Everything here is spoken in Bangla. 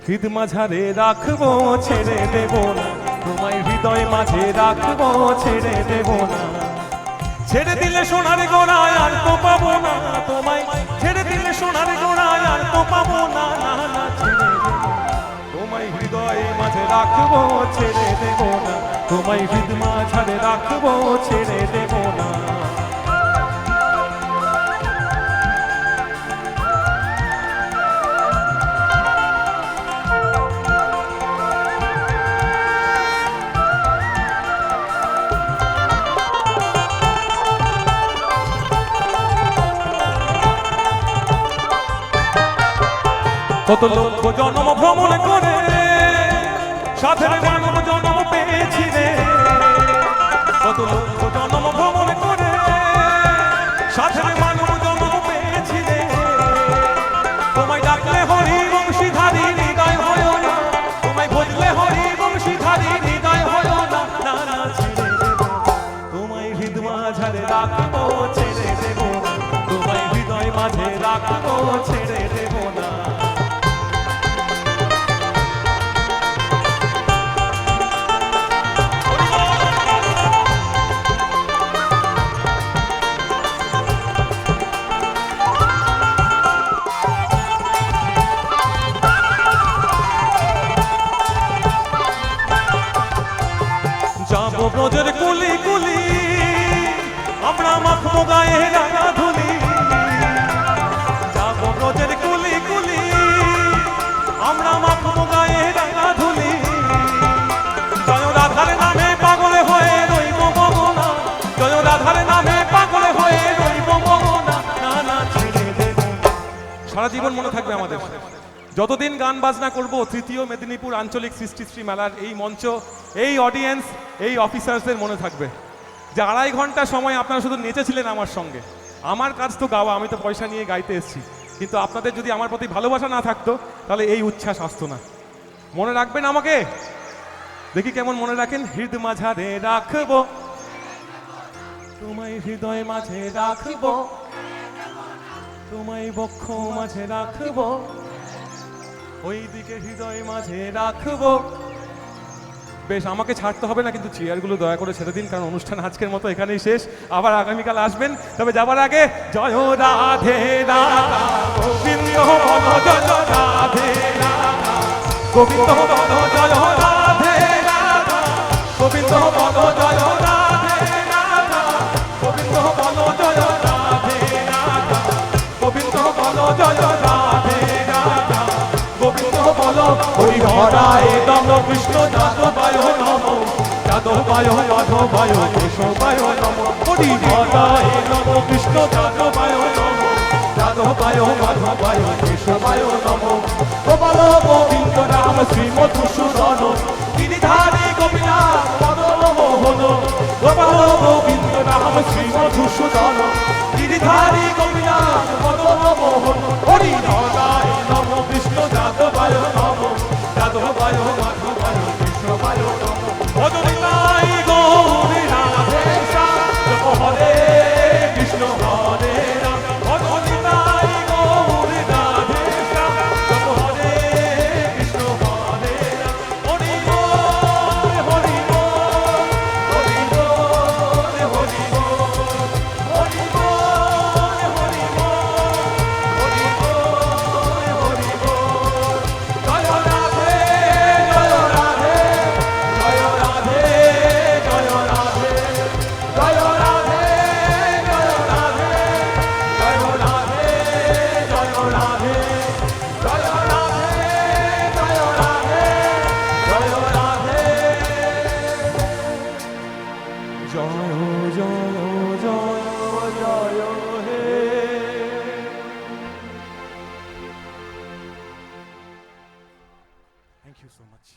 হৃদ মাঝারে রাখবো ছেড়ে দেব না, তোমায় হৃদয় মাঝে রাখবো ছেড়ে দেব না। ছেড়ে দিলে সোনার গোড়ায় আর তো পাবো না, তোমায় ছেড়ে দিলে সোনার গোড়ায় আর তো পাবো না, না না ছেড়ে দেব না। তোমায় হৃদয় মাঝে রাখবো ছেড়ে দেব না, তোমায় হৃদ মাঝারে রাখবো ছেড়ে দেব না। কত লক্ষ জন্ম ভ্রমণ করে সাথের মানব জন্ম পেয়েছি রে, কত লক্ষ জন্ম ভ্রমণ করে সাথের মানব জন্ম পেয়েছি রে। তোমায় ডাকলে হরি বংশীধারী হৃদয় হয় না, তোমায় ভজলে হরি বংশীধারী হৃদয় হয় না, না না ছেড়ে দেব না। তোমায় হৃদ মাঝারে রাখবো ছেড়ে দেব না, তোমায় হৃদয় মাঝে রাখবো ছেড়ে দেব না। যাবো ব্রজের কুলি কুলি আমরা মাখবো গায়ে রাঙা ধুলি, যাবো ব্রজের কুলি কুলি আমরা মাখবো গায়ে রাঙা ধুলি। জয় রাধার নামে পাগল হয়ে রইব মগনা, জয় রাধার নামে পাগল হয়ে রইব মগনা, না না ছেড়ে দেব না। সারা জীবন মনে থাকবে আমাদের, যতদিন গান বাজনা করব তৃতীয় মেদিনীপুর আঞ্চলিক সৃষ্টিশ্রী মেলার এই মঞ্চ, এই অডিয়েন্স, এই অফিসার্সদের মনে থাকবে যে 2.5 ঘন্টা সময় আপনারা শুধু নেচেছিলেন আমার সঙ্গে। আমার কাজ তো গাওয়া, আমি তো পয়সা নিয়ে গাইতে এসেছি, কিন্তু আপনাদের যদি আমার প্রতি ভালোবাসা না থাকতো তাহলে এই উচ্ছ্বাস আসতো না। মনে রাখবেন আমাকে? দেখি কেমন মনে রাখেন। হৃদ মাঝারে রাখবো তোমায় হৃদয় মাঝে রাখবো, তোমায় বক্ষ মাঝে রাখবো, ওই দিকে হৃদয় মাঝে রাখবো। বেশ, আমাকে ছাড়তে হবে না, কিন্তু চেয়ারগুলো দয়া করে ছেড়ে দিন, কারণ অনুষ্ঠান আজকের মতো এখানেই শেষ। আবার আগামীকাল আসবেন, তবে যাবার আগে জয় রাধে রাধা গোবিন্দ বলো জয় রাধে রাধা গোবিন্দ বলো জয় রাধে রাধা গোবিন্দ বলো জয় রাধে রাধা গোবিন্দ বলো জয় রাধে রাধা গোবিন্দ বলো জয় রাধে রাধা গোবিন্দ বলো হরি হরায় নম কৃষ্ণ যাদবায় নম যাদবায় মাধবায় কেশবায় নম হরি হরায় নম কৃষ্ণ যাদবায় নম যাদবায় মাধবায় কেশবায় নম গোপাল গোবিন্দ রাম শ্রী মধুসূদন গিরিধারী গোপীনাথ মদন মোহন গোপাল গোবিন্দ রাম শ্রী মধুসূদন গিরিধারী গোপীনাথ মদন মোহন হরি হরায় নম কৃষ্ণ যাদবায় নম যাদবায় মাধবায় কেশবায় নম ভজনিতাই গৌরী রাধে শ্যাম হরে কৃষ্ণ হরে রাম ভজনিতাই গৌরী রাধে শ্যাম হরে কৃষ্ণ হরে রাম হরি বল হরি বল হরি বল হরি বল হরি বল হরি বল হরি বল হরি বল জয় রাধে জয় রাধে জয় রাধে জয় রাধে জয় রাধে জয় রাধে জয় রাধে জয় রাধে জয় রাধে জয় রাধে জয় জয় জয় জয় হে। Thank you so much.